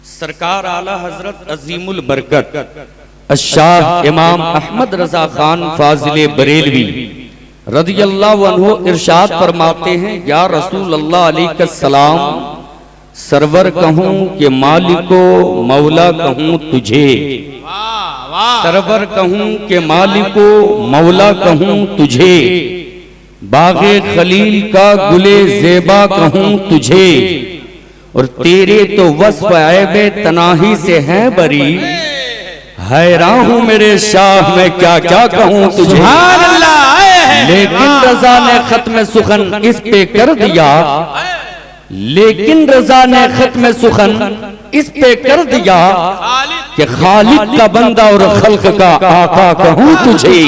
सरकार आला हजरत अजीमुल बरकत शाह इमाम अहमद रजा खान फाजिले बरेलवी रदियल्लाहु अन्हु इरशाद फरमाते हैं, या रसूल अल्लाह अलैहिस्सलाम, सरवर कहूँ कि मालिको मौला कहूँ तुझे, सरवर कहूँ कि मालिको मौला कहूँ तुझे, बागे खलील का गुले ज़ेबा कहूँ तुझे, और तेरे तो वस्फ ऐबे तनाही से है बरी, हैरान हूँ मेरे शाह मैं क्या क्या कहूँ तुझे। लेकिन रजा ने खत्म सुखन इस पे कर दिया, लेकिन रजा ने खत्म सुखन इस पे कर दिया कि खालिक का बंदा और खल्क का आका कहूँ तुझे।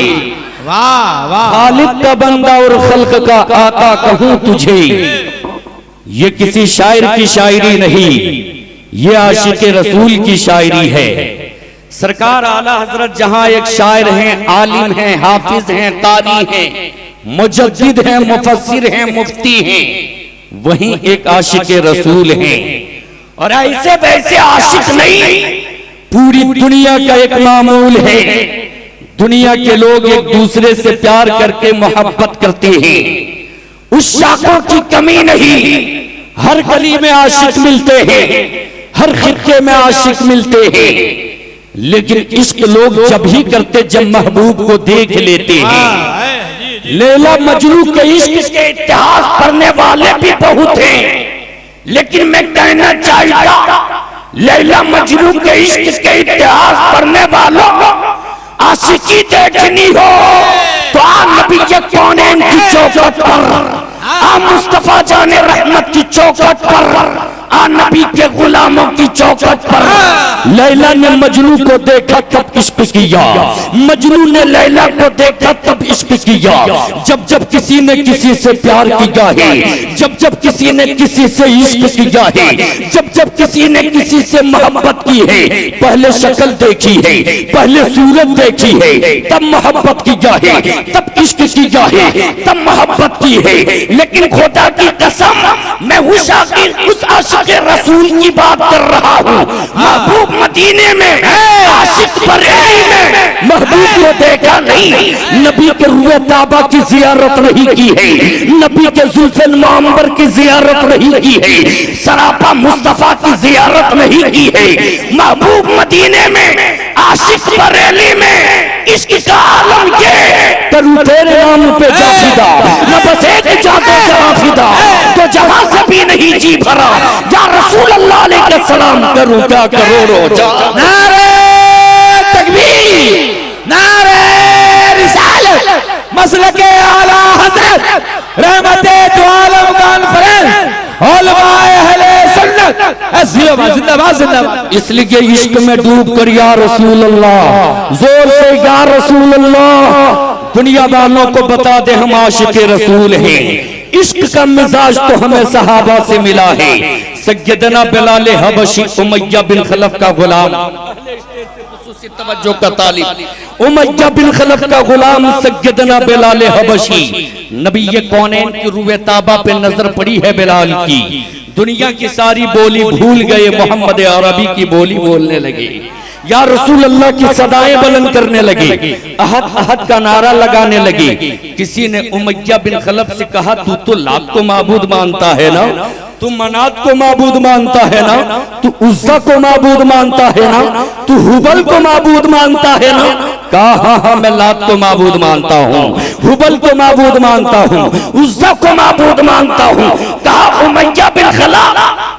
खालिक का बंदा और खल्क का आका कहूँ तुझे। ये किसी शायर की शायरी नहीं, ये आशिक रसूल की शायरी है। सरकार आला हजरत जहां एक शायर हैं, आलिम हैं, हाफिज हैं, कारी हैं, मुजद्दिद हैं, मुफस्सिर हैं, मुफ्ती हैं, वहीं एक आशिक रसूल हैं। और ऐसे वैसे आशिक नहीं, पूरी दुनिया का एक मामूल है। दुनिया के लोग एक दूसरे से प्यार करके मोहब्बत करते हैं, उस शाखों की कमी नहीं। हर गली में आशिक मिलते हैं, हर खित्ते में आशिक मिलते हैं, लेकिन इश्क लोग जब ही करते जब महबूब को देख लेते हैं। लैला मजनू के इश्क के इतिहास पढ़ने वाले भी बहुत हैं, लेकिन मैं कहना चाहता लैला मजनू के इश्क के इतिहास पढ़ने वालों आशिकी देखनी हो तो आ नबी कौनैन की चौखट पर, आ मुस्तफा जाने रहमत की चौखट पर, आ नबी के गुलामों की चौखट पर। लैला ने मजनू को देखा तब इश्क किया, मजनू ने लैला को देखा तब इश्क किया। जब जब किसी ने किसी से प्यार किया है, जब जब किसी ने किसी से इश्क किया है, जब जब किसी ने किसी से मोहब्बत की है, पहले शक्ल देखी है, पहले सूरत देखी है, तब मोहब्बत किया है, तब इश्क किया है, तब मोहब्बत की है। लेकिन खुदा की कसम मैं उस आशिक रसूल की बात कर रहा हूँ। महबूब मदीने में, आशिक बरेली में महबूब को देखा नहीं, नबी के रूए ताबा की जियारत नहीं की है, नबी के जुल्फन मुअम्बर की जियारत नहीं की है, सरापा मुस्तफा की जियारत नहीं की है। महबूब मदीने में, आशिक बरेली में, इसकी का आलम ये करूँ तेरे नाम पे जाफिदा, न बस एक जादो जाफिदा तो जहां से भी नहीं जी भरा, या रसूल अल्लाह अलैहिस्सलाम करूँ क्या करोड़ों जा। नारे तकबीर, नारे रिसालत, मसलके आला हजरत, रहमते दो आलम कॉन्फ्रेंस, उलमाए अहले सुन्नत, जिंदाबाद जिंदाबाद। इसलिए इश्क में डूब कर या रसूल अल्लाह, जोर से या रसूल अल्लाह, दुनिया वालों को बता दे हम आशिक रसूल हैं। इश्क का मिजाज तो हमें सहाबा से मिला है। सैयदना बिलाल हबशी उमैया बिन खलफ का गुलाम, तवज्जो का तालिब, उमैया बिन खलफ का गुलाम सैयदना बिलाल हबशी, नबी कौनैन की रूए ताबा पे नजर पड़ी है बिलाल की। दुनिया की सारी बोली भूल गए, मोहम्मद अरबी की बोली बोलने लगे, या रसूल अल्लाह की सदाएं बुलंद करने लगे, अहद अहद का नारा लगाने लगे। किसी ने उमैया बिन खलफ से कहा, तू तो लात को माबूद मानता है ना, तू मनात को माबूद मानता है ना, तू उज़्ज़ा को माबूद मानता है ना, तू हुबल को माबूद मानता है ना। कहा हाँ हाँ मैं लात को माबूद मानता हूँ, हुबल को माबूद मानता हूँ, उज़्ज़ा को माबूद मानता हूँ। कहा उमैया बिन खलफ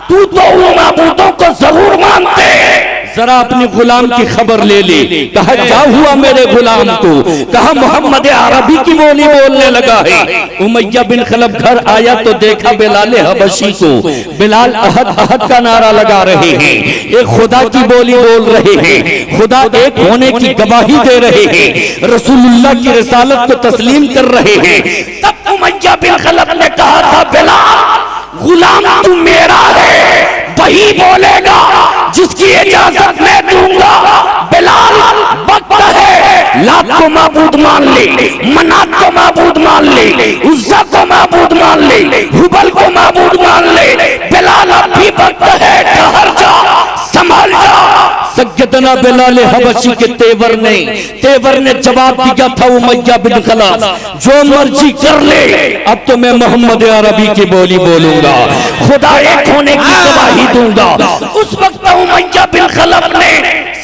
तू तो उन माबूदों को जरूर मानते हैं, जरा अपने गुलाम की खबर ले ले। कहा क्या हुआ मेरे गुलाम को, कहा मोहम्मद अरबी की बोली बोलने लगा है। उमैया बिन खलफ घर आया तो देखा बिलाल हबशी को, बिलाल अहद अहद का नारा लगा रहे हैं, एक खुदा की बोली बोल रहे हैं, खुदा एक होने की गवाही दे रहे हैं, रसूलुल्लाह की रिसालत को तस्लीम कर रहे हैं। तब उमैया बिन खलफ ने कहा था, बिलाल गुलाम तू मेरा है, वही बोलेगा जिसकी इजाजत मैं दूंगा। बिलाल वक्त है, लात को माबूद मान ले, मनात को माबूद मान ले, उज़्ज़ा को माबूद मान ले, हुबल को माबूद मान ले। बिलाल अब भी वक्त है, ठहर जा, सैयदना बिलाल हबशी के तेवर ने जवाब दिया था उमैया बिन खलफ, जो मर्जी कर ले, अब तो मैं मोहम्मद अरबी की बोली बोलूंगा, खुदा एक होने की गवाही दूंगा। उस वक्त उमैया बिन खलफ ने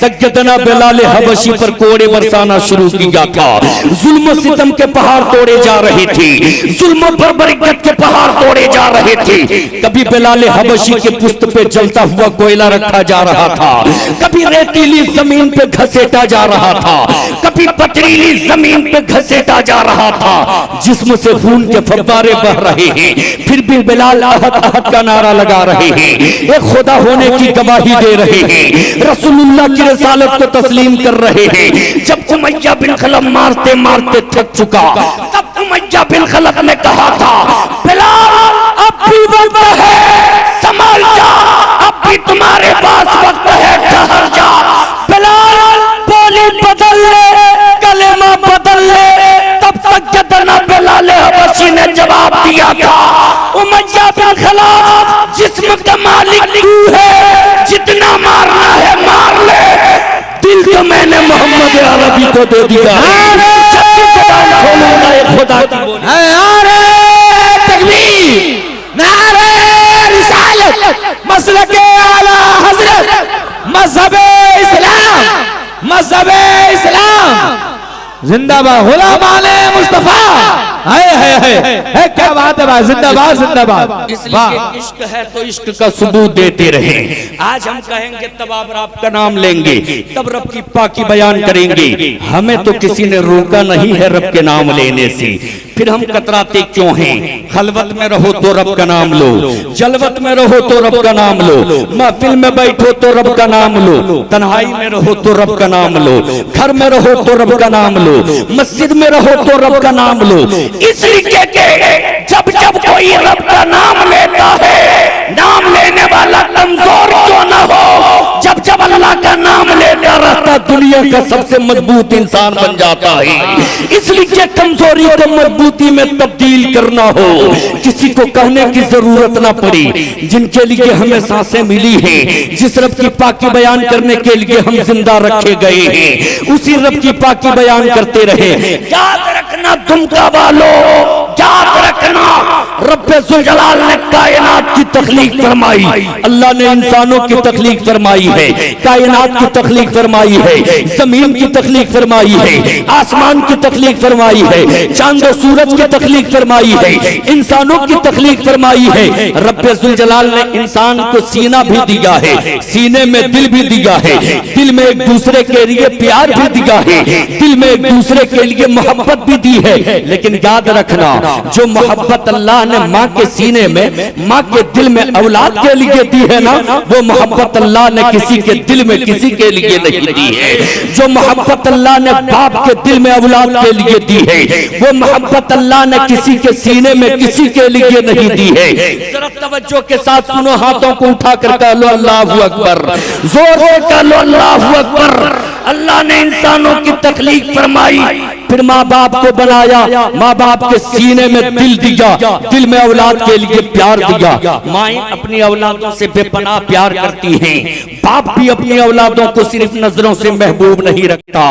सैयदना बिलाल हबशी पर कोड़े बरसाना शुरू किया था। जुल्म सितम के पहाड़ तोड़े जा रहे थे, जुल्म पर बरकत के पहाड़ तोड़े जा रहे थे। कभी बिलाल हबशी के पुस्त पे जलता हुआ कोयला रखा जा रहा था, कभी रेतीली जमीन पे घसेटा जा रहा था, कभी पथरीली जमीन पे घसेटा जा रहा था। जिस्म से खून के फव्वारे बह रहे हैं, फिर भी बिलाल अहद अहद का नारा लगा रहे हैं, एक खुदा होने की गवाही दे रहे हैं, रसूलुल्लाह की रसालत को तस्लीम कर रहे हैं। जब उमैया बिन खलफ मारते मारते थक चुका, तब उमैया बिन खलफ ने कहा था, बिलाल अब भी वक्त है, संभल जा, अब भी तुम्हारे पास वक्त है, ठहर जा। बिलाल बोली बदल ले, कलेमा बदल ले। तब सैयदना बिलाल हबशी ने जवाब दिया था, उमैया बिन खलफ, जिस्म का मालिक तू है, जितना मारना है मार ले, दिल तो मैंने मोहम्मद अरबी को दे दिया। खुदा की बोली, नारे रिसालत, मसलके आला हजरत, मजहबे इस्लाम, मजहबे इस्लाम जिंदाबाद, गुलामाने मुस्तफा। है क्या बात है भाई, जिंदाबाद जिंदाबाद। इसलिए इश्क है तो इश्क का सबूत देते रहे। आज हम कहेंगे तब आप रब का नाम लेंगे, तब रब की पाकी बयान करेंगे। हमें तो किसी ने रोका नहीं है रब के नाम लेने से, फिर हम कतराते क्यों हैं? खलवत में रहो तो रब का नाम लो, जलवत में रहो तो रब का नाम लो, महफिल में बैठो तो रब का नाम लो, तन्हाई में रहो तो रब का नाम लो, घर में रहो तो रब का नाम लो, मस्जिद में रहो तो रब का नाम लो। इसलिए जब जब कोई रब का नाम लेता है, नाम लेने वाला कमजोर क्यों न हो, जब जब अल्लाह का नाम लेता रहता दुनिया का सबसे मजबूत इंसान बन जाता है। इसलिए कमजोरी को मजबूती में तब्दील करना हो, किसी को कहने की जरूरत ना पड़ी। जिनके लिए हमें सांसें मिली हैं, जिस रब की पाकी बयान करने के लिए हम जिंदा रखे गए हैं, उसी रब की पाकी बयान करते रहे। याद रखना दुमका वालों, याद रखना रब्बे जुल जलाल ने कायनात की तख्लीक फरमाई, अल्लाह ने इंसानों की तख्लीक फरमाई है, कायनात की तख्लीक फरमाई है, जमीन की तख्लीक फरमाई है, आसमान की तख्लीक फरमाई है, चांद और सूरज की तख्लीक फरमाई है, इंसानों की तख्लीक फरमाई है। रब्बे जुल जलाल ने इंसान को सीना भी दिया है, सीने में दिल भी दिया है, दिल में एक दूसरे के लिए प्यार भी दिया है, दिल में एक दूसरे के लिए मोहब्बत भी दी है। लेकिन याद रखना, जो मोहब्बत अल्लाह ने माँ के सीने में, माँ के दिल में औलाद के लिए दी है ना, वो मोहब्बत अल्लाह ने किसी के दिल में किसी के लिए नहीं दी है। जो मोहब्बत अल्लाह ने बाप के दिल में औलाद के लिए दी है, वो मोहब्बत अल्लाह ने किसी के सीने में किसी के लिए नहीं दी है। जरा तवज्जो के साथ सुनो, हाथों को उठा कर कह लो अल्लाहु अकबर, जोर से कह लो अल्लाहु अकबर। अल्लाह ने इंसानों की तख्लीक फरमाई, फिर माँ बाप को बनाया, माँ बाप के सीने में दिल दिया, दिल में औलाद के लिए प्यार दिया। माएं अपनी औलादों से बेपनाह प्यार करती हैं, बाप भी अपनी औलादों को सिर्फ नजरों से महबूब नहीं रखता।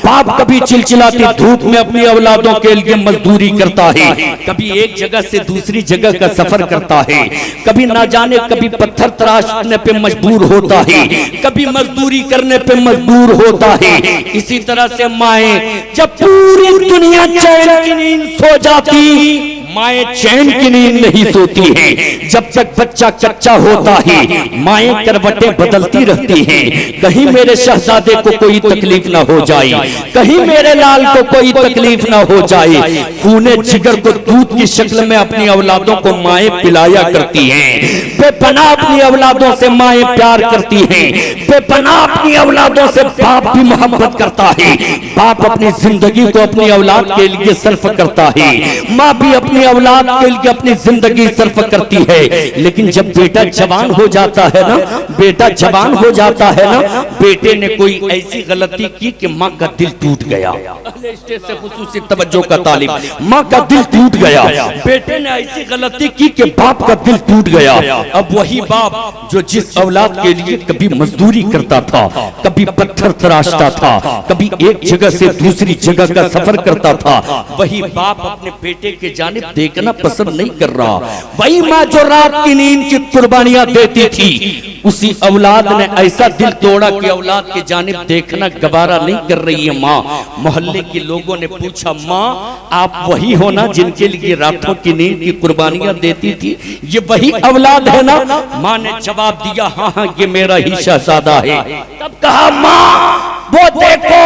बाप कभी चिलचिलाती धूप में अपनी औलादों के लिए मजदूरी करता है, कभी एक जगह से दूसरी जगह का सफर करता है, कभी ना जाने कभी पत्थर तराशने पे मजबूर होता है, कभी मजदूरी करने पे मजबूर होता है। इसी तरह से माएं जब पूरी दुनिया चैन की नींद सो जाती, माएं चैन की नींद नहीं सोती हैं। जब तक बच्चा कच्चा होता है, माएं करवटें बदलती रहती हैं, कहीं मेरे शहजादे को कोई तकलीफ ना हो जाए, कहीं मेरे लाल को कोई तकलीफ ना हो जाए। खूने जिगर को दूध की शक्ल में अपनी औलादों को माएं पिलाया करती हैं, बेपनाह अपनी औलादों से माएं प्यार करती हैं, बेपनाह अपनी औलादों से बाप भी मोहब्बत करता है। बाप अपनी जिंदगी को अपनी औलाद के लिए सर्फ करता है, माँ भी अपनी औलाद के लिए अपनी जिंदगी सर्फ करती है। लेकिन जब बेटा जवान हो जाता है ना, बेटा जवान हो जाता है ना, बेटे ने कोई ऐसी गलती की कि माँ का दिल टूट गया। अहले स्टेज से खुसूसी तवज्जो का तालिब, माँ का दिल टूट गया। बेटे ने ऐसी गलती की कि बाप का दिल टूट गया। अब वही बाप जो जिस औलाद के लिए कभी मजदूरी करता था, कभी पत्थर तराशता था, कभी एक जगह से दूसरी जगह का सफर करता था, वही बाप अपने बेटे के जानिब देखना पसंद नहीं कर रहा। वही माँ जो रात की नींद की कुर्बानियां देती थी, उसी औलाद ने ऐसा दिल तोड़ा कि औलाद के जानिब देखना गवारा नहीं कर रही है। माँ, मोहल्ले के लोगों ने पूछा, माँ आप वही हो ना जिनके लिए रातों की नींद की कुर्बानियां देती थी? ये वही औलाद है ना? माँ ने जवाब दिया, हाँ हाँ ये मेरा ही शहजादा है। तब कहा, माँ वो देखो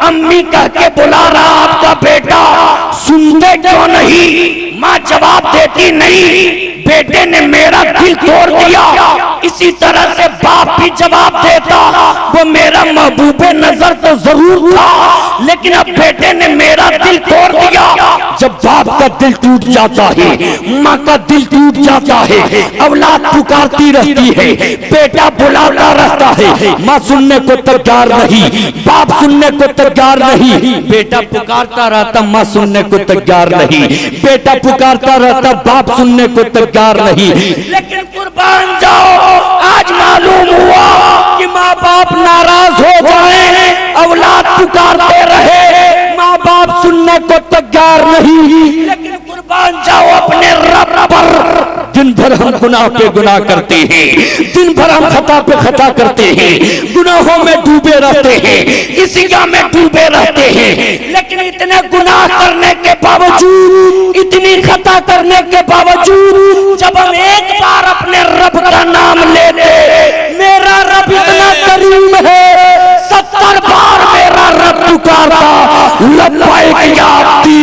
अम्मी कह के बुला रहा आपका बेटा, सुनते क्यों नहीं? माँ जवाब देती नहीं, बेटे ने मेरा दिल तोड़ दिया। इसी तरह से बाप भी जवाब देता, वो मेरा महबूबे नजर तो जरूर था, लेकिन अब बेटे ने मेरा दिल तोड़ दिया। जब बाप का दिल टूट जाता है, माँ का दिल टूट जाता है, औलाद पुकारती रहती है, बेटा बुलाता रहता है, माँ सुनने को तैयार नहीं, बाप सुनने को तैयार नहीं। बेटा पुकारता रहता, माँ सुनने को तैयार नहीं, बेटा पुकारता रहता, बाप सुनने को तैयार नहीं। लेकिन कुर्बान जाओ, आज मालूम हुआ कि माँ बाप नाराज हो जाए, औलाद पुकारते रहे, माँ बाप सुनने को तैयार नहीं। लेकिन कुर्बान जाओ अपने रब पर। दिन भर हम गुनाह पे गुनाह करते हैं, दिन भर हम खता पे खता करते हैं, गुनाहों में डूबे रहते हैं, इसी में डूबे रहते हैं। लेकिन इतने गुनाह करने के बावजूद, इतनी खता करने के बावजूद, जब हम एक बार अपने रब का नाम लेते, मेरा रब इतना करीम है, 70 बार मेरा रब पुकारता, लब्बैक या अब्दी,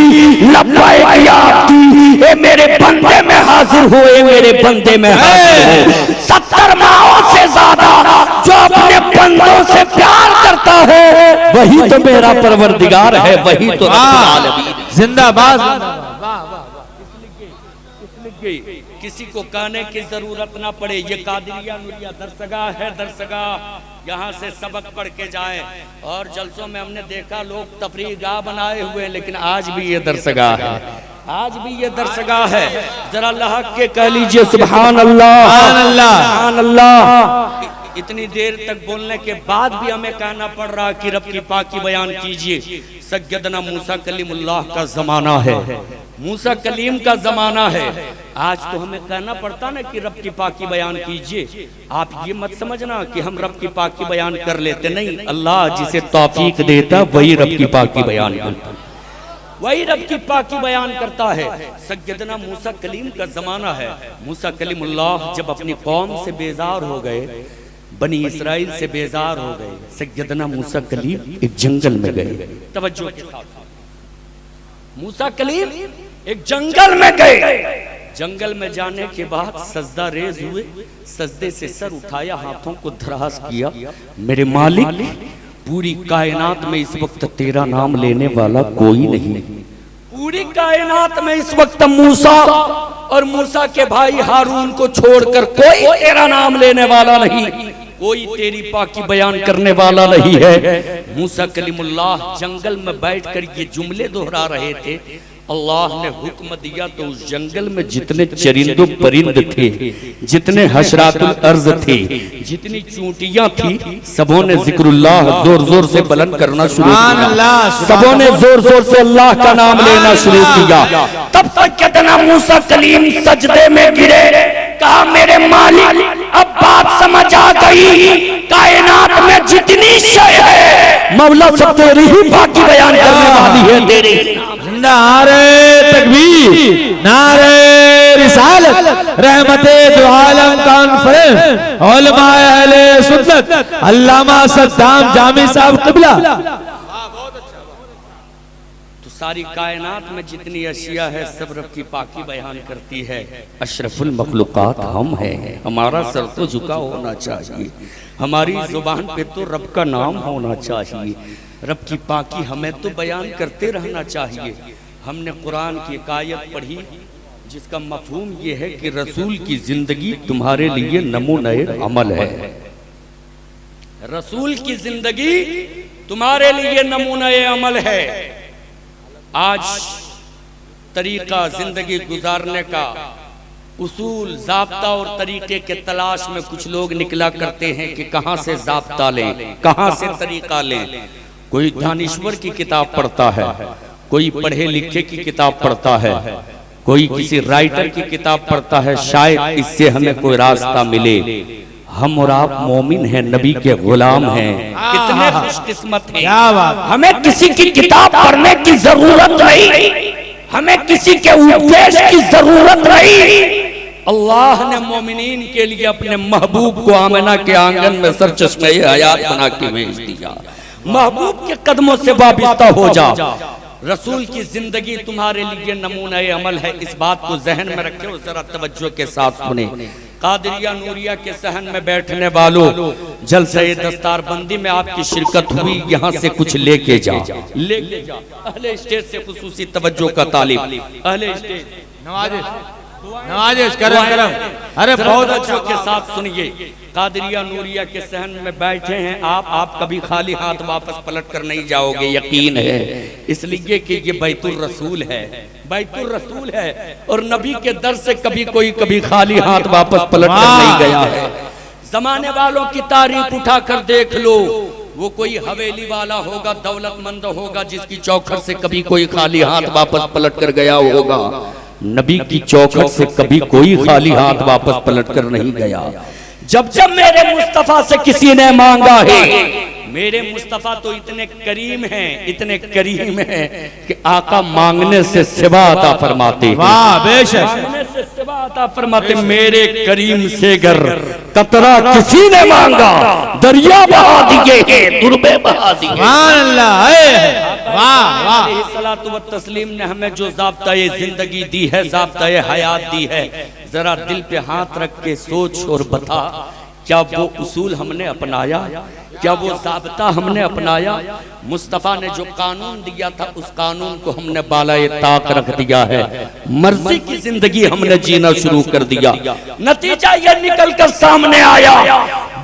लब्बैक या अब्दी, ए मेरे बंदे में हाजिर हो, ए मेरे बंदे में हाजिर हो। 70 माओं से ज्यादा जो अपने बंदों से प्यार करता है, वही तो मेरा परवरदिगार है, वही तो रब्बुल आलमीन। जिंदाबाद। किसी को कहने की जरूरत ना पड़े, ये कादरिया नूरिया दरसगाह है, दरसगाह यहाँ से सबक पढ़ के जाए। और जलसों में हमने देखा लोग तफरीगाह बनाए हुए, लेकिन आज भी ये दरसगाह है, आज भी ये दरसगाह है। जरा अल्लाह के कह लीजिए सुभान अल्लाह, सुभान अल्लाह। इतनी देर तक बोलने के बाद भी हमें कहना पड़ रहा कि रब की पाकी बयान कीजिए। सैयदना मूसा कलीमुल्लाह का जमाना है, मूसा कलीम का जमाना है। आज तो हमें कहना पड़ता ना कि रब की पाकी बयान कीजिए। आप ये मत समझना कि हम रब की पाकी बयान कर लेते, नहीं, अल्लाह जिसे तौफीक देता वही रब की पाकी बयान करता, वही रब की पाकी बयान करता है। सैयदना मूसा कलीम का जमाना है। मूसा कलीमुल्लाह जब अपनी कौम से बेजार हो गए, बनी इसराइल से बेजार हो गए, सैयदना मूसा कलीम एक जंगल में गए। तवज्जो के साथ, मूसा कलीम एक जंगल में गए। जंगल में जाने के बाद सजदा रेज हुए, सजदे से सर उठाया, हाथों को धरास किया, मेरे मालिक पूरी कायनात में इस वक्त तेरा नाम लेने वाला कोई नहीं, पूरी कायनात में इस वक्त मूसा और मूसा के भाई हारून को छोड़कर कोई तेरा नाम लेने वाला नहीं, कोई तेरी पाकी बयान करने वाला नहीं है। मूसा कलीमुल्लाह जंगल में बैठकर ये जुमले दोहरा रहे थे। अल्लाह ने हुक्म दिया तो उस जंगल में जितने चरिंदो परिंद थे, जितने हशरातुल अर्ज थे, जितनी चूंटियां थी, सबों ने जिक्रुल्लाह जोर जोर से बुलंद करना शुरू किया, सबों ने जोर जोर से अल्लाह का नाम लेना शुरू किया। तब तक कितना मूसा कलीम सजदे में गिरे, कहा मेरे मालिक अब बात समझ आ गई, कायनात में जितनी शय है मौला सब तेरी ही पाकी बयान करने वाली है। तेरे नारे तकबीर, नारे रिसालत, रहमते दो आलम कॉन्फ्रेंस, उलमाए अहले सुन्नत, अल्लामा सद्दाम जामी साहब क़िबला। तो सारी कायनात में जितनी अशिया है सब रब की पाकी बयान करती है। अशरफुल मखलूकात हम हैं, हमारा सर तो झुका होना चाहिए, हमारी जुबान पे तो रब का नाम होना चाहिए, रब की पाकी हमें तो बयान करते रहना चाहिए। हमने कुरान की एक आयत पढ़ी जिसका मफहूम ये है कि रसूल की जिंदगी तुम्हारे लिए नमूने अमल है, रसूल की जिंदगी तुम्हारे लिए नमूने अमल है। आज तरीका जिंदगी गुजारने का उसूल ज़ाब्ता और तरीके के तलाश में कुछ लोग निकला करते हैं कि कहाँ से ज़ाब्ता लें, कहाँ से तरीका लें। कोई दानिश्वर की किताब पढ़ता है, कोई पढ़े लिखे की किताब पढ़ता है, कोई किसी राइटर की किताब पढ़ता है, शायद इससे हमें कोई रास्ता मिले। हम और आप मोमिन हैं, नबी के गुलाम हैं, कितने खुशकिस्मत हैं। क्या बात। हमें किसी की किताब पढ़ने की जरूरत नहीं, हमें किसी के उपदेश की जरूरत नहीं। अल्लाह ने मोमिनीन के लिए अपने महबूब को आमिना के आंगन में सरचश्मे हयात बना के भेज दिया। महबूब के कदमों से वाबिस्ता हो जा। रसूल की जिंदगी तुम्हारे लिए नमूना अमल है, इस बात को जहन में रखे और जरा तवज्जो के साथ सुने। कादरिया नूरिया के सहन में बैठने वालों, जलसे दस्तारबंदी में आपकी शिरकत हुई, यहाँ से कुछ लेके जा, लेके जा। अहले स्टेज से खुसूसी तवज्जो का तालिब। अहले स्टेज नवाजिश करम। अरे बहुत अच्छों के साथ सुनिए। कादरिया नूरिया के सहन में बैठे हैं आप कभी खाली हाथ वापस पलट कर नहीं जाओगे, यकीन है, इसलिए कि ये बैतुल रसूल है, बैतुल रसूल है। और नबी के दर से कभी खाली हाथ वापस पलट कर नहीं गया है। जमाने वालों की तारीफ उठा कर देख लो, वो कोई हवेली वाला होगा, दौलतमंद होगा, जिसकी चौखट से कभी कोई खाली हाथ वापस पलट कर गया होगा। नबी की चौखट से कभी कोई खाली हाथ वापस पलट कर नहीं गया। जब जब मेरे मुस्तफा से किसी ने मांगा है, मेरे मुस्तफा तो इतने करीम हैं, इतने करीम हैं कि आका मांगने से सिवा अता फरमाते हैं। वाह बेशक, मांगने से सिवा अता फरमाते। मेरे करीम से गर कतरा किसी ने मांगा, दरिया बहा दिए, तुरबे बहा दिए। वाह वाह। सलातो व तस्लीम ने हमें जो ज़ाब्ता-ए जिंदगी दी है, ज़ाब्ता-ए हयात दी है, जरा दिल पे हाथ रख के सोच और बता, क्या वो उसूल हमने अपनाया, क्या वो ज़ाब्ता हमने अपनाया? मुस्तफ़ा ने जो कानून दिया था, उस कानून को हमने बालाए ताक रख दिया है। मर्जी की जिंदगी हमने जीना शुरू कर दिया। नतीजा ये निकल कर सामने आया,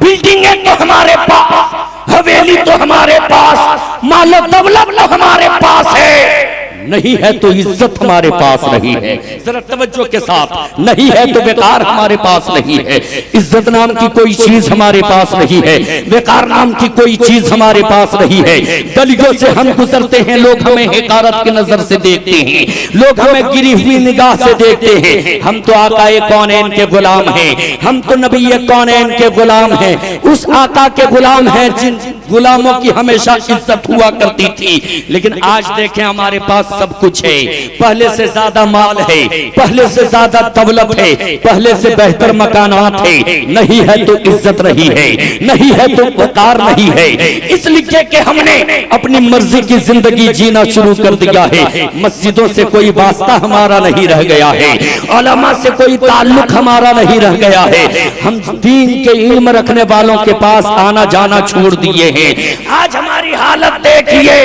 बिल्डिंगें तो हमारे पास, हवेली तो हमारे पास, मालो दौलत तो हमारे पास है, नहीं है तो इज्जत हमारे पास नहीं है। जरा तवज्जो के साथ, नहीं है तो बेकार हमारे पास नहीं है। इज्जत नाम की कोई चीज हमारे पास नहीं है, बेकार नाम की कोई चीज हमारे पास नहीं है। गलियों से हम गुजरते हैं, लोग हमें हिकारत की नजर से देखते हैं, लोग हमें गिरी हुई निगाह से देखते हैं। हम तो आकाए कौनैन के गुलाम हैं, हम तो नबी कौनैन के गुलाम हैं, उस आका के गुलाम हैं जिन गुलामों की हमेशा इज्जत हुआ करती थी। लेकिन आज देखें, हमारे पास सब कुछ है, पहले से ज्यादा माल है, पहले से ज्यादा दौलत है, पहले से बेहतर मकानात है, नहीं है तो इज्जत नहीं है, नहीं है तो वकार नहीं है। इसलिए कि हमने अपनी मर्जी की जिंदगी जीना शुरू कर दिया है। मस्जिदों से कोई वास्ता हमारा नहीं रह गया है, उलमा से कोई ताल्लुक हमारा नहीं रह गया है। हम दीन के इल्म रखने वालों के पास आना जाना छोड़ दिए हैं। आज हमारी हालत देखिए,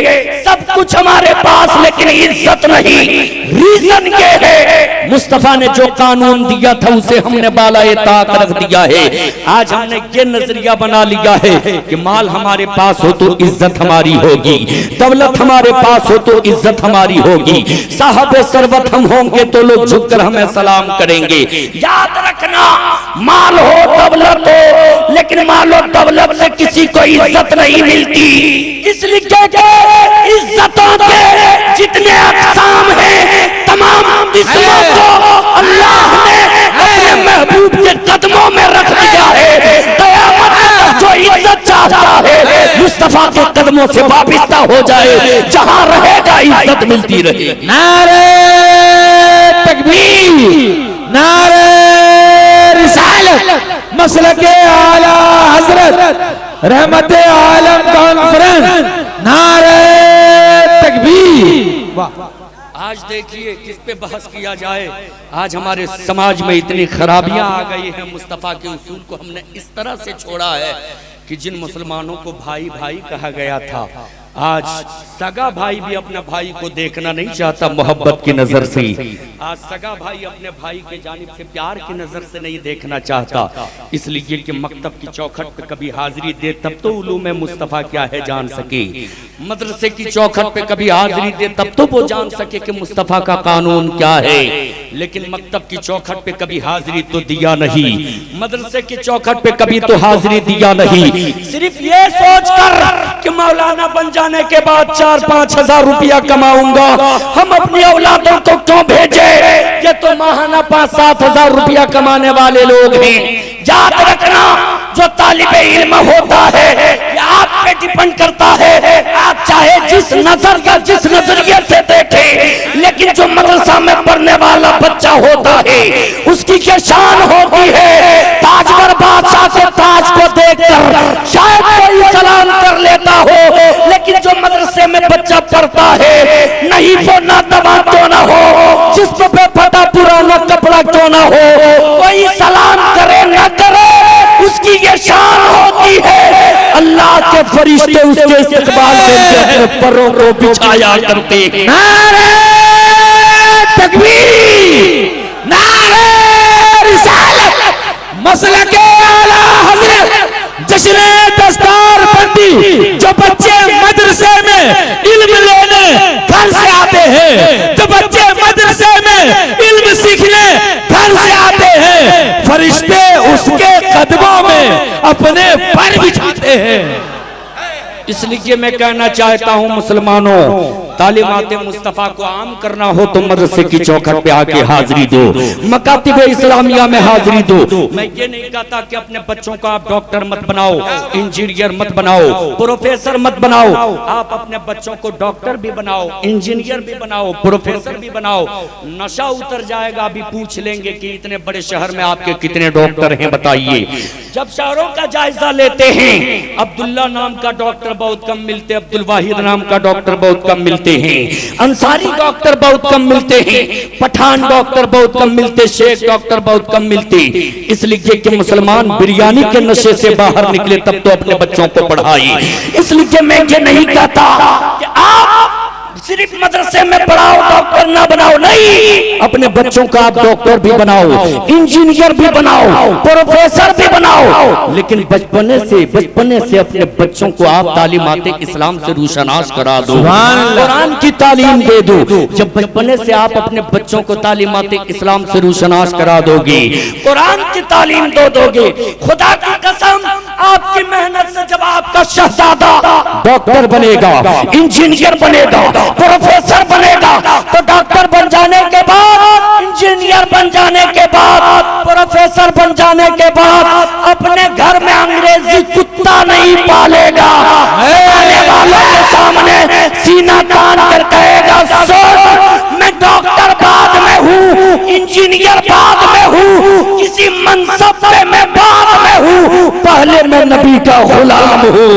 सब कुछ हमारे पास लेकिन इज्जत नहीं। रीजन ये है, मुस्तफा ने जो कानून दिया था उसे हमने बालाए ताक रख दिया है। आज हमने ये नजरिया बना लिया है कि माल हमारे पास हो तो इज्जत हमारी होगी, दौलत हमारे पास हो तो इज्जत हमारी होगी, साहब सरवत हम होंगे तो लोग झुककर हमें सलाम करेंगे। याद रखना, माल हो दौलत हो, लेकिन माल और दौलत से किसी को इज्जत नहीं मिलती। इसलिए इज्जतों के जितने अक़साम हैं, तमाम किस्मों को अल्लाह ने अपने महबूब के कदमों में रख दिया है। क़यामत तक जो इज्जत चाहता है, मुस्तफा के कदमों से वाबिस्ता हो जाए, जहां रहेगा इज्जत मिलती रहे। नारे तकबीर, नारे रिसालत, मसलके आला हजरत रहमते आलम कॉन्फ्रेंस, नारे तकबीर। आज देखिए किस पे बहस किया जाए। आज हमारे समाज में इतनी खराबियां आ गई हैं, मुस्तफ़ा के उसूल को हमने इस तरह से छोड़ा है कि जिन मुसलमानों को भाई भाई कहा गया था, आज सगा भाई भी अपने भाई को देखना नहीं चाहता मोहब्बत की नजर से। आज सगा भाई अपने भाई के जानिब से प्यार की नजर से नहीं देखना चाहता, इसलिए कि मकतब की चौखट पे कभी हाजिरी दे तब तो उलूम मुस्तफ़ा क्या है जान सके। मदरसे की चौखट पे कभी हाजिरी दे तब तो वो जान सके कि मुस्तफ़ा का कानून क्या है। लेकिन मकतब की चौखट पे कभी हाजिरी तो दिया नहीं, मदरसे की चौखट पे कभी तो हाजिरी दिया नहीं। सिर्फ ये सोचकर कि मौलाना बन जाने के बाद 4-5 हजार रुपया कमाऊंगा, हम अपनी औलादों को क्यों भेजे? ये तो माहाना 5-7 हजार रुपया कमाने वाले लोग हैं। याद रखना, जो तालिबे इल्म होता है ये आप पे डिपेंड करता है, आप चाहे जिस नजर या जिस नजरिए से देखें, लेकिन जो मदरसा में पढ़ने वाला बच्चा होता है उसकी क्या शान होती है। ताजवर बादशाह के ताज को देखकर शायद कोई सलाम कर लेता हो, लेकिन जो मदरसे में बच्चा पढ़ता है, नहीं वो ना दवा क्यों ना हो, जिस्म पे फटा पुराना कपड़ा क्यों ना हो, कोई सलाम करे ना करे, उसकी ये शान होती है। अल्लाह के फरिश्ते उसके इस्तकबाल में अपने परों को बिछाया करते। नारे तकबीर, नारे रिसालत, मसलके आला हज़रत, जश्न दस्तार बंदी। जो बच्चे मदरसे में इल्म लेने घर से आते हैं, जो बच्चे मदरसे में इल्म सीखने घर से आते हैं, फरिश्ते उसके कदमों में अपने पर बिछाते हैं। इसलिए मैं कहना चाहता हूँ मुसलमानों, तालीमात मुस्तफ़ा को आम करना हो तो मदरसे की चौखट पे आके हाजिरी दो, मकातिब इस्लामिया में हाजिरी दो। मैं ये नहीं कहता कि अपने बच्चों को आप डॉक्टर मत बनाओ, इंजीनियर मत बनाओ, प्रोफेसर मत बनाओ। आप अपने बच्चों को डॉक्टर भी बनाओ, इंजीनियर भी बनाओ, प्रोफेसर भी बनाओ। नशा उतर जाएगा, अभी पूछ लेंगे कि इतने बड़े शहर में आपके कितने डॉक्टर हैं बताइए। जब शहरों का जायजा लेते हैं, अब्दुल्ला नाम का डॉक्टर बहुत कम मिलते, अब्दुल वाहिद नाम का डॉक्टर बहुत कम मिलते हैं, अंसारी डॉक्टर बहुत कम मिलते हैं, पठान डॉक्टर बहुत कम मिलते, शेख डॉक्टर बहुत कम मिलते। इसलिए कि मुसलमान बिरयानी के नशे से बाहर निकले तब तो अपने बच्चों को पढ़ाइए। इसलिए मैं ये नहीं कहता कि आप सिर्फ मदरसे में पढ़ाओ, डॉक्टर ना बनाओ, नहीं, अपने बच्चों का आप डॉक्टर भी बनाओ, इंजीनियर भी बनाओ, प्रोफेसर भी बनाओ, लेकिन बचपने से अपने बच्चों को आप तालीमात इस्लाम से रूशनास करा दो, कुरान की तालीम दे दो। जब बचपने से आप अपने बच्चों को तालीमात इस्लाम से रूशनास करा दोगे, कुरान की तालीम दो दोगे, खुदा की कसम आपकी मेहनत से जब आपका शहजादा डॉक्टर बनेगा, इंजीनियर बनेगा, प्रोफेसर बनेगा, तो डॉक्टर बन जाने के बाद, इंजीनियर बन जाने के बाद, प्रोफेसर बन जाने के बाद अपने घर में अंग्रेजी कुत्ता नहीं पालेगा। आने वालों के सामने सीना तान कर कहेगा, सुन, मैं डॉक्टर बाद में हूँ, इंजीनियर बाद में हूँ, किसी मनसब पे मैं बाद में हूँ, पहले मैं नबी का गुलाम हूँ।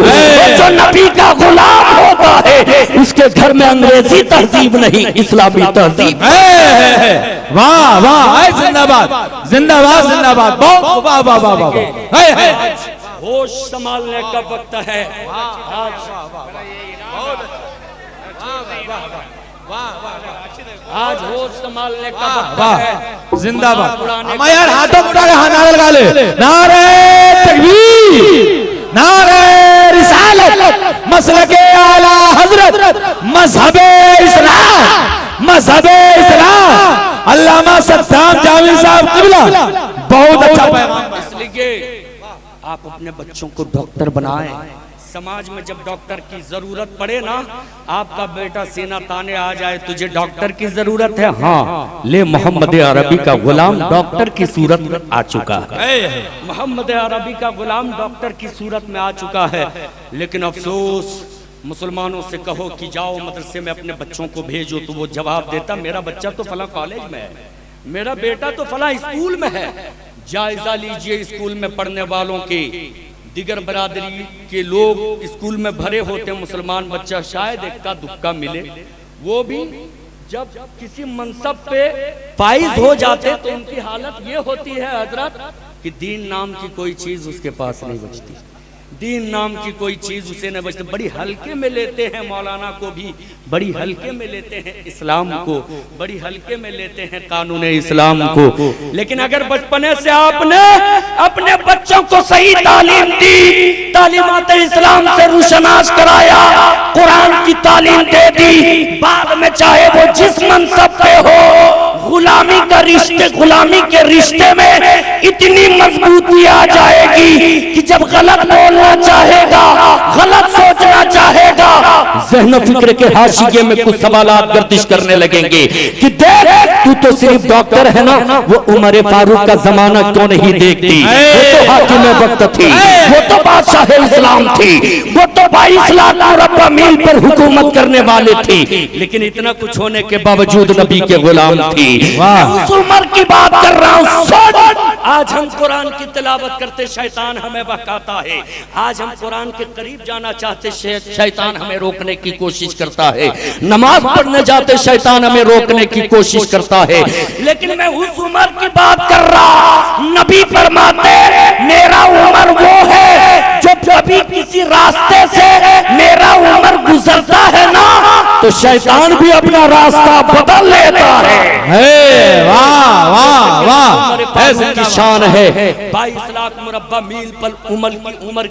जो नबी का गुलाम होता है उसके घर में अंग्रेजी तहजीब नहीं, इस्लामी तहजीब। वाह वाह, जिंदाबाद जिंदाबाद जिंदाबाद, वाह वाह वाह वाह। होश संभालने का वक्त है। आज होश संभालने का वक्त है। जिंदाबाद। हम यार हाथों को उठा के हाँ नारे लगा ले। नारे तकबीर, नारे रिसालत, मसलके आला हज़रत, मज़हबे इस्लाम, मज़हबे इस्लाम। अल्लामा सद्दाम जावेद साहब क़िबला, बहुत अच्छा पैगाम। इसलिए आप अपने बच्चों को डॉक्टर बनाएं। समाज में जब डॉक्टर की जरूरत पड़े ना, आपका बेटा सीना ताने आ जाए, तुझे डॉक्टर की जरूरत है, हाँ ले, मोहम्मद अरबी का गुलाम डॉक्टर की सूरत में आ चुका है। मोहम्मद अरबी का गुलाम डॉक्टर की सूरत में आ चुका है। लेकिन अफसोस, मुसलमानों से कहो कि जाओ मदरसे में अपने बच्चों को भेजो, तो वो जवाब देता मेरा बच्चा तो फला कॉलेज में है, मेरा बेटा तो फला स्कूल में है। जायजा लीजिए स्कूल में पढ़ने वालों के, दिगर बरादरी के लोग स्कूल में भरे होते, मुसलमान बच्चा शायद इक्का दुक्का मिले, वो भी जब किसी मनसब पे फाइज हो जाते तो उनकी हालत ये होती है हजरत कि दीन नाम की कोई चीज उसके पास नहीं बचती। दीन नाम की कोई चीज उसे न बचते, बड़ी हल्के में लेते हैं मौलाना को भी, बड़ी हल्के में लेते हैं इस्लाम को, बड़ी हल्के में लेते हैं कानून इस्लाम को। लेकिन अगर बचपने से आपने अपने बच्चों को सही तालीम दी, तालीमात इस्लाम से रुशनास कराया, कुरान की तालीम दे दी, बाद में चाहे वो जिस मनसब पे हो, गुलामी का रिश्ते, गुलामी के रिश्ते में इतनी मजबूती आ जाएगी कि जब गलत बोलना चाहेगा, गलत सोचना चाहेगा, ज़हन फिक्र के हाशिए में कुछ सवालात गर्दिश करने लगेंगे कि देख तू तो सिर्फ डॉक्टर है ना, वो उमर फारूक का जमाना क्यों नहीं देखती, वो तो हाकिम वक्त थी, वो तो बादशाह इस्लाम थी, वो तो 22 लाख मुरब्बा मील पर हुकूमत करने वाले थे, लेकिन इतना कुछ होने के बावजूद नबी के गुलाम थी। उस उमर की बात कर रहा हूँ। आज हम कुरान की तिलावत करते शैतान हमें बहकाता है, आज हम कुरान के करीब जाना चाहते शैतान हमें रोकने की कोशिश करता है, नमाज पढ़ने जाते शैतान हमें रोकने की कोशिश करता है। लेकिन मैं उस उमर की बात कर रहा, नबी फरमाते मेरा उमर वो है जो कभी किसी रास्ते से मेरा उमर गुजरता है ना, तो शैतान भी अपना रास्ता बदल लेता है। वाह वाह वाह, ऐसी शान है। 22 लाख मुरब्बा मील पर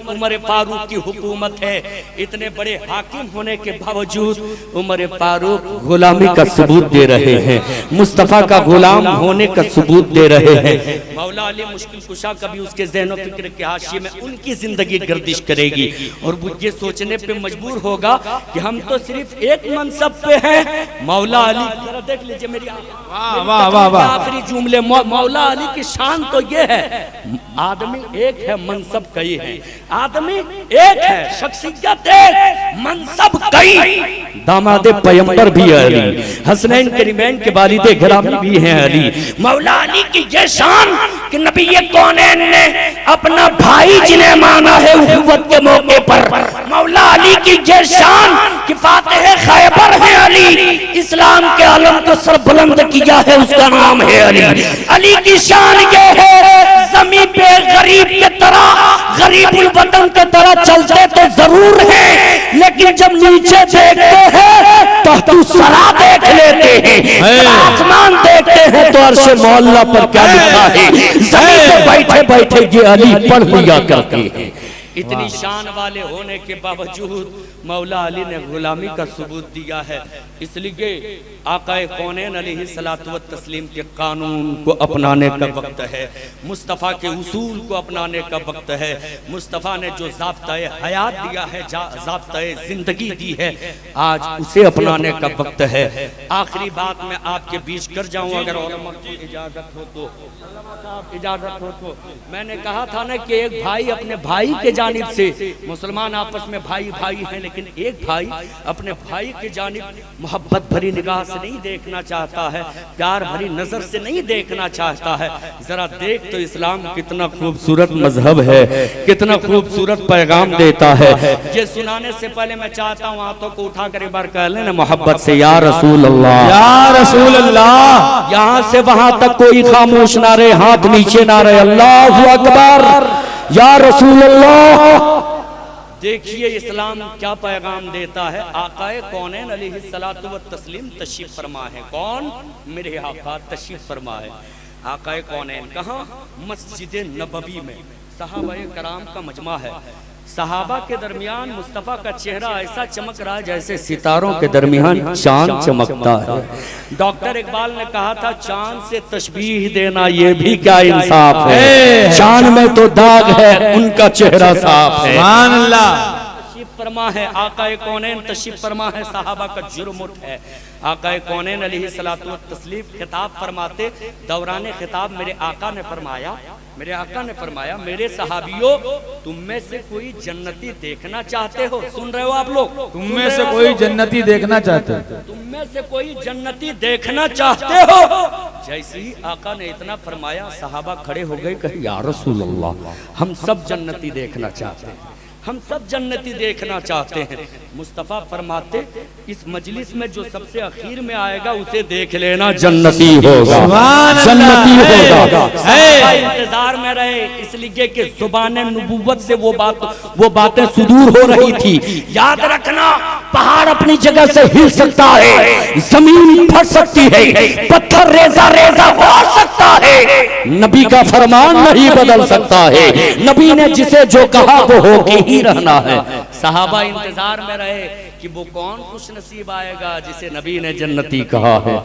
उमर फारूक की हुकूमत है। इतने बड़े हाकिम होने के बावजूद उमर फारूक गुलामी का सबूत दे रहे हैं, मुस्तफा का गुलाम होने का सबूत दे रहे हैं। मौला अली मुश्किल कुशा कभी उसके ज़हन फिक्र के हाशिए में उनकी जिंदगी गर्दिश करेगी और वो ये सोचने पे मजबूर होगा कि हम तो सिर्फ एक मनसब पे हैं। मौला अली जरा देख लीजिए मेरी आखिरी जुमले, मौला अली की शान तो ये है, आदमी एक है मनसब कई है, आदमी एक है शख्सियत एक मनसब कई। दामादे पैगंबर भी है अली, हसनैन करीमैन के वालिदे गिरामी भी हैं अली। मौला अली की ये शान कि नबी कौनैन ने अपना भाई जिन्हें माना है उखुवत के मौके पर, मौला अली की ये शान कि फातिह खैबर है अली, इस्लाम के आलम को सर बुलंद किया है उसका नाम है अली। अली की शान ये है ज़मीन पे गरीब के तरह, गरीबुल वतन के तरह चलते तो जरूर है, लेकिन जब नीचे देखते हैं तो तू सरा देख लेते हैं, आसमान देखते हैं तो अर्श मौला पर क्या लिखा है, जमीन पे बैठे बैठे ये अली पढ़ लिया करते हैं। इतनी शान वाले होने के बावजूद मौला अली ने गुलामी का सबूत दिया है। इसलिए आकाए कौनैन अलैहिस्सलातु व तस्लीम के कानून को अपनाने का वक्त है, मुस्तफ़ा के उसूल को अपनाने का वक्त है। मुस्तफ़ा ने जो ज़ाब्ता-ए हयात दिया है, ज़ाब्ता-ए ज़िंदगी दी है, आज उसे अपनाने का वक्त है। आखिरी बात मैं आपके बीच कर जाऊँ, अगर इजाज़त हो तो। मैंने कहा था ना कि एक भाई अपने भाई के जानिब से, मुसलमान आपस में भाई भाई हैं, लेकिन एक भाई अपने भाई के जानिब मोहब्बत भरी निगाह से नहीं देखना चाहता है, प्यार भरी नजर से नहीं देखना चाहता है। जरा देख तो इस्लाम कितना खूबसूरत मजहब है, कितना खूबसूरत पैगाम देता है। ये सुनाने से पहले मैं चाहता हूँ हाथों को उठा कर एक बार कह लेना मोहब्बत से, या रसूल अल्लाह, या रसूल अल्लाह। यहाँ से वहां तक कोई खामोश ना रहे, हाथ नीचे ना रहे, अल्लाहु अकबर, या रसूल अल्लाह। देखिए इस्लाम क्या पैगाम देता है। आकाए कौनैन अलैहिस्सलातु व तस्लीम तशरीफ फरमा है। कौन? मेरे आका तशरीफ फरमा है। आकाए कौनैन कहाँ? मस्जिद नबवी में सहाबाए कराम का मजमा है। सहाबा के दरमियान मुस्तफ़ा का चेहरा ऐसा चमक रहा है जैसे सितारों के दरमियान चांद चमकता है। डॉक्टर इकबाल ने कहा था चांद से तशबीह देना ये भी क्या इंसाफ है, चांद में तो दाग है, उनका चेहरा साफ है। सुभान अल्लाह। तशरीफ फरमा है आकाए कौनैन, तशरीफ फरमा है, सहाबा का जुर्मुट है। आकाए कौनैन अलैहिस्सलातु व तस्लीम खिताब फरमाते, दौरान खिताब मेरे आका ने फरमाया, मेरे सहाबियों, तुम में से कोई जन्नती देखना चाहते हो? सुन रहे हो आप लोग? तुम में से कोई जन्नती देखना चाहते हो? तुम में से कोई जन्नती देखना चाहते हो? जैसे ही आका ने इतना फरमाया, सहाबा खड़े हो गए, कहे या रसूल अल्लाह, हम सब जन्नती देखना चाहते हैं, हम सब जन्नती देखना चाहते हैं। मुस्तफ़ा फरमाते इस मजलिस में जो सबसे आखिर में आएगा उसे देख लेना, जन्नती होगा, जन्नती होगा। इंतजार में रहे, इसलिए कि जुबान नबुव्वत से वो बातें सुदूर हो रही थी। याद रखना, पहाड़ अपनी जगह से हिल सकता है, जमीन फट सकती है, पत्थर रेजा रेजा हो सकता है, नबी का फरमान नहीं बदल सकता है। नबी ने जिसे जो कहा वो होके ही रहना है। सहाबा इंतजार में रहे कि वो कौन खुश नसीब आएगा जिसे नबी ने जन्नती कहा है।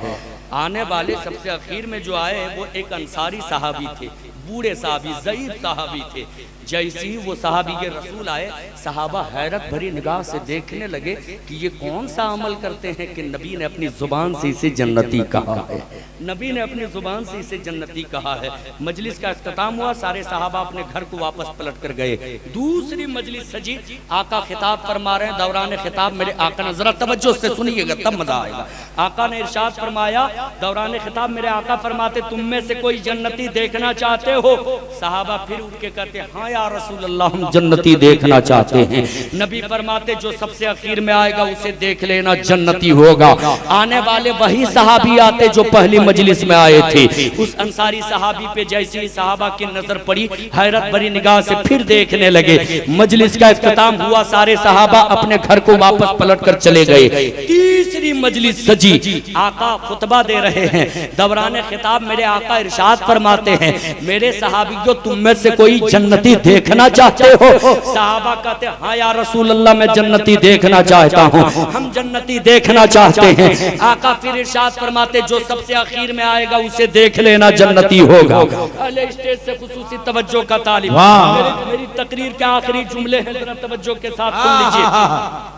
आने वाले सबसे आखिर में जो आए वो एक अंसारी सहाबी थे, बूढ़े सहाबी, ज़ईफ सहाबी थे। जैसे ही वो सहाबी के रसूल आए, सहाबा हैरत भरी निगाह से देखने लगे कि ये कौन सा अमल करते हैं कि नबी ने अपनी जुबान से इसे जन्नती कहा है, नबी ने अपनी जुबान से इसे जन्नती कहा है। मजलिस का इख्तिताम हुआ, सारे सहाबा अपने घर को वापस पलट कर गए। दूसरी मजलिस सजी, आका खिताब फरमा रहे हैं, दौरान खिताब मेरे आका ने, जरा तवज्जो से सुनिएगा तब मजा आएगा। आका ने इरशाद फरमाया, दौरान खिताब मेरे आका फरमाते तुम में से कोई जन्नती देखना चाहते हो? सहाबा फिर उठ के कहते हाँ या रसूल अल्लाह, हम जन्नती देखना चाहते हैं। नबी फरमाते जो सबसे आखिर में आएगा उसे देख लेना, जन्नती होगा। आने वाले वही सहाबी आते जो पहली मजलिस में आए थे। उस अंसारी सहाबी पे जैसे ही सहाबा की नजर पड़ी, हैरत भरी निगाह से फिर देखने लगे। मजलिस का इख्तिताम हुआ, सारे सहाबा अपने घर को वापस पलट कर चले गए। तीसरी मजलिस सजी, आका खुतबा दे रहे हैं, दौरान खिताब मेरे आका इरशाद फरमाते हैं मेरे सहाबियों तुम में से कोई जन्नती देखना चाहते हो? सहाबा कहते हाँ या रसूल अल्लाह, मैं जन्नती देखना चाहता हूँ, हम जन्नती देखना चाहते हैं। आका फिर इरशाद फरमाते जो सबसे आखिर में आएगा उसे देख लेना, जन्नती होगा। अहले स्टेज से खुसूसी तवज्जो का तालिब, मेरी तकरीर के आखिरी जुमले हैं, जरा तवज्जो के साथ सुन लीजिए।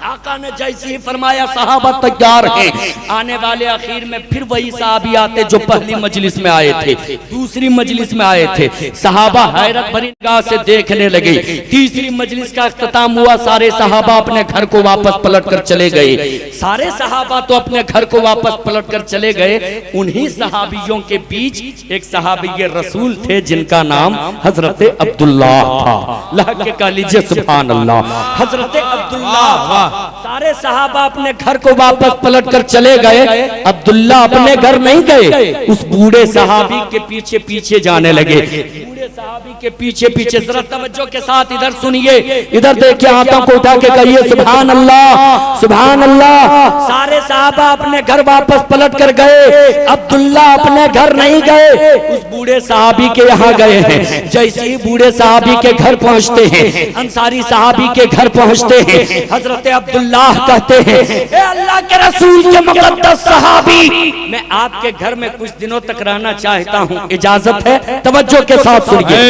आका ने जैसे ही फरमाया सहाबा तैयार हैं। आने वाले आखिर में फिर वही सहाबी आते जो पहली मजलिस में आए थे, दूसरी मजलिस में आए थे। सहाबा हैरत भरी निगाह से देखने लगे। तीसरी मजलिस का इख्तिताम हुआ, सारे सहाबा अपने घर को वापस पलट कर चले गए। सारे सहाबा तो अपने घर को वापस पलट कर चले गए। उन्हीं सहाबियों के बीच एक सहाबी रसूल थे जिनका नाम हजरत अब्दुल्लाह था। अल्लाह के कह लीजिए सुभान अल्लाह, हजरत अब्दुल्लाह। सारे सहाबा अपने घर को वापस पलट कर चले गए। अब्दुल्लाह अपने घर नहीं गए, उस बूढ़े सहाबी के पीछे पीछे जाने लगे। बूढ़े सहाबी के पीछे पीछे, जरा तवज्जो के साथ इधर सुनिए, इधर देखिए, हाथों को उठा के कहिए सुभान अल्लाह, सुभान अल्लाह। सारे सहाबा अपने घर वापस पलट कर गए। अब्दुल्ला अपने घर नहीं गए, उस बूढ़े सहाबी के यहाँ गए हैं। जैसे ही बूढ़े सहाबी के घर पहुँचते हैं, अंसारी सहाबी के घर पहुँचते हैं, हजरत अब्दुल्लाह कहते हैं ए अल्लाह के रसूल के मुकद्दस सहाबी, मैं आपके घर में कुछ दिनों तक रहना चाहता हूँ, इजाजत है? तवज्जो के साथ सुनिए,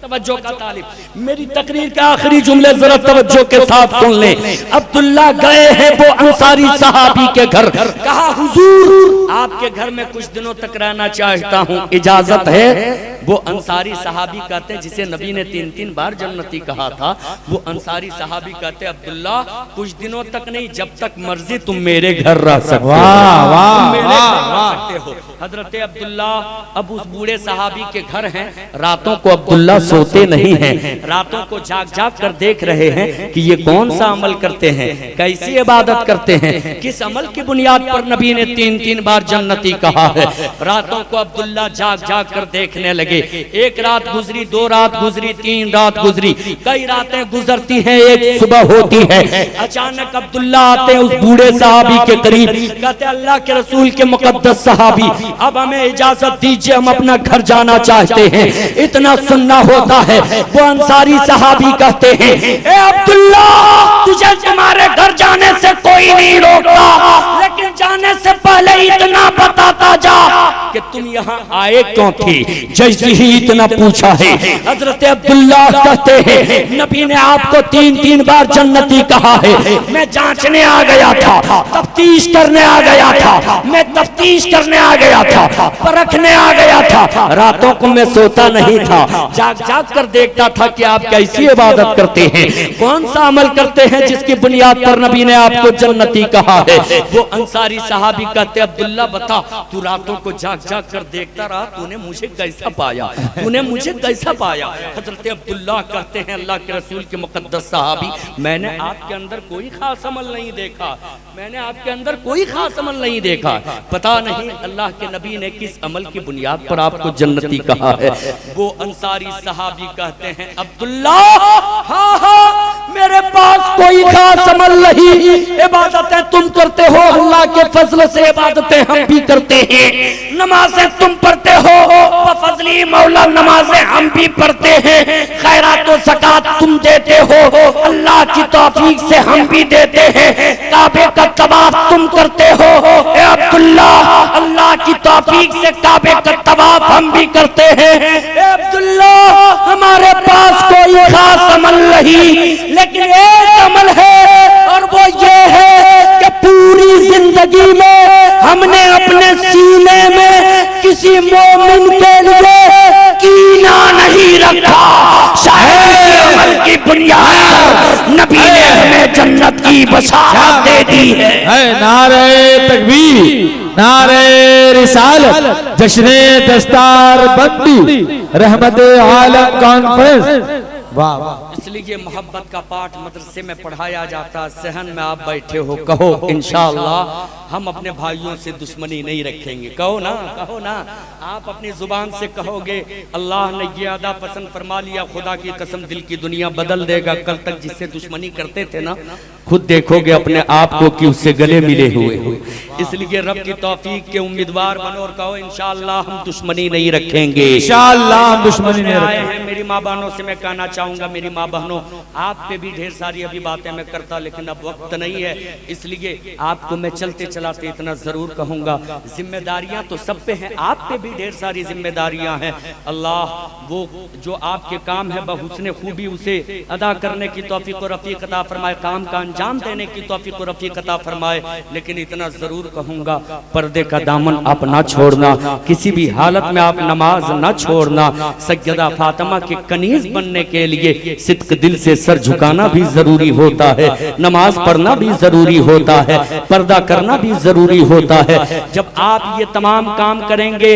तवज्जो का तालिब, मेरी तकरीर के आखिरी जुमले जरा तवज्जो के साथ सुन ले। अब्दुल्ला गए हैं वो अंसारी सहाबी के घर, कहा हुजूर आपके घर में कुछ दिनों तक रहना चाहता हूँ, इजाजत है? वो अंसारी सहाबी कहते हैं जिसे नबी ने 3-3 बार जन्नती कहा था, वो अंसारी सहाबी कहते अब्दुल्ला कुछ दिनों तक नहीं, जब तक मर्जी तुम मेरे घर रह सकते हो। हजरत अब्दुल्ला अब उस बूढ़े सहाबी के घर हैं। रातों को अब्दुल्ला सोते नहीं हैं, रातों को जाग जाग कर देख रहे हैं कि ये कौन सा अमल करते हैं, कैसी इबादत करते हैं, किस अमल की बुनियाद पर नबी ने 3-3 बार जन्नती कहा है। रातों को अब्दुल्ला जाग जाग कर देखने लगे। एक रात गुजरी, 2 रात गुजरी, 3 रात गुजरी, कई रातें गुजरती हैं, एक सुबह होती है। अचानक अब्दुल्ला आते हैं उस बूढ़े सहाबी के करीब, कहते अल्लाह के रसूल के मुकद्दस सहाबी, अब हमें इजाजत दीजिए, हम अपना घर जाना चाहते हैं, इतना सुनना होता है। वो अंसारी सहाबी कहते हैं ए अब्दुल्ला, तुझे तुम्हारे घर जाने से कोई नहीं रोकता, लेकिन जाने से पहले इतना बताता जा कि तुम यहाँ आए क्यों थे। जैसे ही इतना पूछा है, हजरत अब्दुल्ला कहते हैं नबी ने आपको 3-3 बार जन्नती कहा है, मैं जांचने आ गया था, तफ्तीश करने आ गया था, मैं तफ्तीश करने आ गया था, परखने आ गया था। रातों को मैं सोता नहीं था, जाग जाग कर देखता था कि आप कैसी इबादत करते हैं, कौन सा अमल करते हैं जिसकी बुनियाद पर नबी ने आपको जन्नती कहा है। वो अंसारी अंसारी सहाबी कहते अब्दुल्ला बता, तू रातों को जाग जाग कर देखता रहा, तूने मुझे कैसा पाया, तूने मुझे कैसा पाया। हजरत अब्दुल्ला कहते हैं अल्लाह के रसूल के मुकद्दस सहाबी, मैंने आपके अंदर कोई खास अमल नहीं देखा, मैंने आपके अंदर कोई खास अमल नहीं देखा। पता नहीं अल्लाह के नबी ने किस अमल की बुनियाद पर आपको जन्नती कहा है। वो अंसारी सहाबी कहते हैं अब्दुल्ला, हाँ हाँ मेरे पास कोई खास अमल नहीं, इबादतें तुम करते हो, अल्लाह के फजल से इबादतें हम भी करते हैं, नमाजें तुम पढ़ते हो, फजली मौला नमाजें हम भी पढ़ते हैं, खैरात और ज़कात तुम देते हो, अल्लाह की तौफीक से हम भी देते हैं, काबे का तवाफ तुम करते हो, ए अब्दुल्ला अल्लाह की तौफीक से काबे का तवाफ हम भी करते हैं। ए अब्दुल्ला हमारे पास कोई खास अमल नहीं, लेकिन एक अमल है और वो ये है कि पूरी जिंदगी में हमने अपने सीने में किसी मोमिन के लिए कीना नहीं रखा। शायद अमल की बुनियाद नबी ने हमें जन्नत की बशारत दे दी है। नारे तकबीर, नारे रिसालत, जश्ने दस्तार बंदी, रहमत आलम कॉन्फ्रेंस। वाह वाह। इसलिए मोहब्बत का पाठ मदरसे में पढ़ाया जाता, सहन में आप बैठे हो, कहो इंशाअल्लाह हम अपने भाइयों से दुश्मनी नहीं रखेंगे, कहो ना, कहो ना। आप अपनी जुबान से कहोगे अल्लाह ने ये अदा पसंद फरमा लिया, खुदा की कसम दिल की दुनिया बदल देगा। कल तक जिससे दुश्मनी करते थे ना, खुद देखोगे अपने आप को कि उससे गले मिले हुए हो। इसलिए रब की तौफीक के उम्मीदवार बनो और कहो इंशाअल्लाह हम दुश्मनी नहीं रखेंगे, इंशाअल्लाह हम दुश्मनी नहीं रखेंगे। मेरी माँ बहनों से मैं कहना चाहूंगा, मेरी माँ बहनों आप पे भी ढेर सारी अभी बातें मैं करता, लेकिन अब वक्त नहीं है, इसलिए आपको मैं चलते चलाते इतना जरूर कहूंगा, जिम्मेदारियां तो सब पे हैं, आप पे भी ढेर सारी जिम्मेदारियां हैं। अल्लाह वो जो आपके काम है बहुस्ने खूबी उसे अदा करने की तौफीक और रफीक अता फरमाए, काम का अंजाम देने की तौफीक और रफीक अता फरमाए। लेकिन इतना जरूर कहूंगा, पर्दे का दामन आप ना छोड़ना, किसी भी हालत में आप नमाज ना छोड़ना। सैयदा फातिमा के कनीज बनने के लिए सिद्क दिल से सर झुकाना भी जरूरी होता है, नमाज पढ़ना भी जरूरी होता है, पर्दा करना भी जरूरी होता है। जब आप ये तमाम काम करेंगे,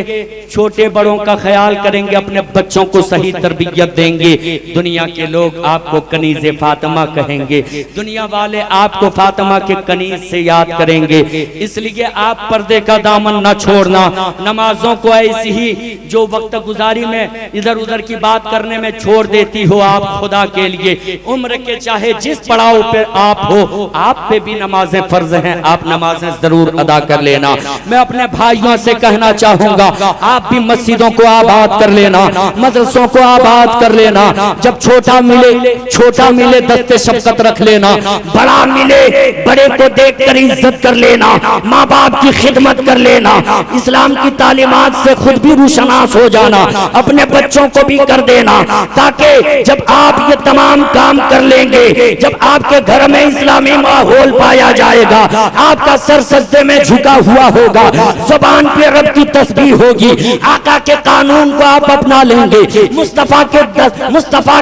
छोटे बड़ों का ख्याल करेंगे, अपने बच्चों को सही तरबियत देंगे, दुनिया के लोग आपको कनीज़े फातिमा कहेंगे, दुनिया वाले आपको फातिमा के कनीज से याद करेंगे। इसलिए आप पर्दे का दामन न छोड़ना, नमाजों को ऐसी ही जो वक्त गुजारी में इधर उधर की बात करने में छोड़ देती हो आप खुदा के लिए, उम्र के चाहे जिस पड़ाव पे आप हो, आप पे भी नमाजें फर्ज हैं, आप नमाजें जरूर अदा कर लेना। मैं अपने भाइयों से कहना चाहूंगा, आप भी मस्जिदों को आबाद कर लेना, मदरसों को आबाद कर लेना। जब छोटा मिले दस्ते शफकत रख लेना, बड़ा मिले बड़े को देखकर इज्जत कर लेना, माँ बाप की खिदमत कर लेना, इस्लाम की तालीमात से खुद भी रुशनास हो जाना, अपने बच्चों को भी कर देना, ताकि जब आप ये तमाम काम कर लेंगे, जब आपके घर में इस्लामी माहौल पाया जाएगा, आपका सर सजदे में झुका हुआ होगा, जुबान पे रब की तस्बीह होगी, आका के कानून को आप अपना लेंगे, मुस्तफा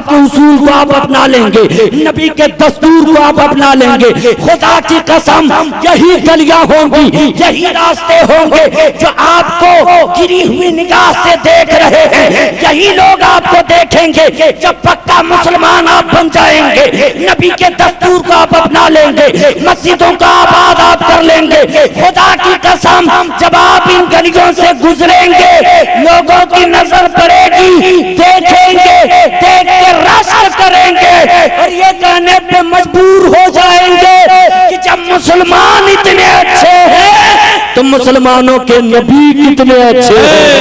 के उसूल को आप अपना लेंगे, नबी के दस्तूर को आप अपना लेंगे। खुदा की कसम यही गलियां होंगी, यही रास्ते होंगे जो आपको गिरी हुई निगाह से देख रहे हैं, यही लोग आपको देखेंगे जब पक्का मुसलमान आप बन जाएंगे, नबी के दस्तूर को आप अपना लेंगे, मस्जिदों का आबाद आप कर लेंगे। खुदा की कसम जब आप इन गलियों से गुजरेंगे, लोगों की नजर पड़ेगी, देखेंगे, देख के रश्क करेंगे और ये कहने पे मजबूर हो जाएंगे कि जब मुसलमान इतने अच्छे हैं तो मुसलमानों के नबी कितने अच्छे हैं।